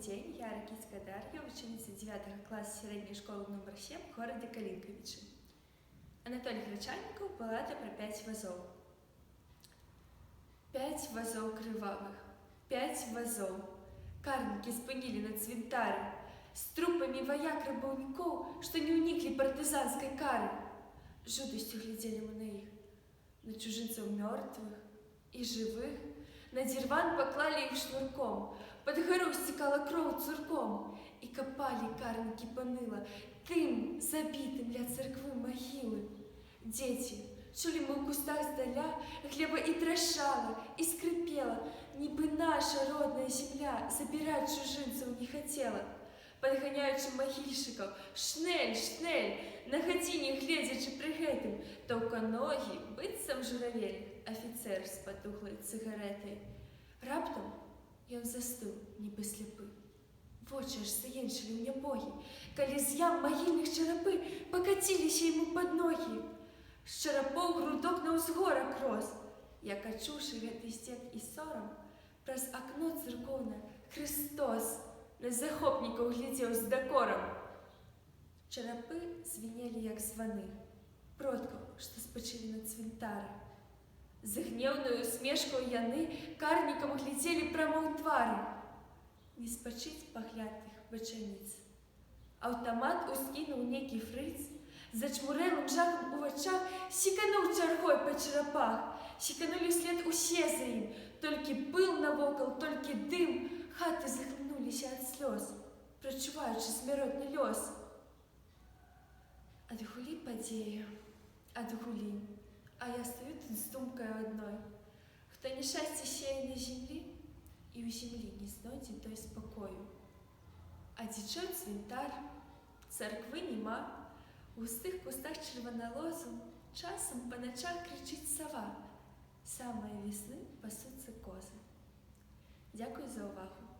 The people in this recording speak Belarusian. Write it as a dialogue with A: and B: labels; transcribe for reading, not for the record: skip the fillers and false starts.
A: день, я Ракицкая Дар'я, учениця 9 класу середньої школи номер 7 в городе Калинковичи. Анатолий Гречанников баллада про 5 вазов. 5 вазов кривавых, 5 вазов. Карники спынили на цвинтары с трупами вояк-рабовников, что не уникли партизанской кары. Жудостью глядели мы на их, на чужинцев мертвых и живых. На дерван поклали их шнурком, под гору стекала кровь цурком, и копали карники поныло, тым забитым для церквы могилы. Дети, чули мы в кустах сдаля, хлеба и трошала, и скрипела, ніби наша родная земля забирать чужинцев не хотела. Подганяючи могильщиков, шнель, шнель, на гадині глядячи при гэтым, товконогі, быццам журавель, офіцер з потухлой цигаретой. Раптом ён застыў, нібы слепы. Вочы аж заенчылі ў нябогі, калі з ям магільных чарапы пакаціліся яму пад ногі. З чарапоў грудок на ўзгорак рос. Як ачуўшы гэты стет і сорам, праз акно цыркоўнае Христос на захопнікаў глядзеў з дакорам. Чарапы звінелі, як званы, продкаў, што спачылі на цвінтары. З гнеўнаю усмешкаю яны карнікам глядзелі прама ў твары. Не спачыць пагляд іх вачаніц. Аўтамат ускінуў некі фрыц, зачмурэлым жахам у вачах сікануў чаргой па чарапах. Сіканулі ўслед усе за ім, толькі пыл навокал, толькі дым, хаты захлынуліся ад слёз, прачуваючы смяротны лёс. Адгулі падзею, адгулі, а я стаю тут з думкаю адной. Хто няшчасце сее на зямлі, і ў зямлі не знойдзе той спакою. Адзічэў цвінтар, царквы няма, у густых кустах чырваналозу часам па начах крычыць сава. Самай весны пасуцца козы. Дякую за увагу.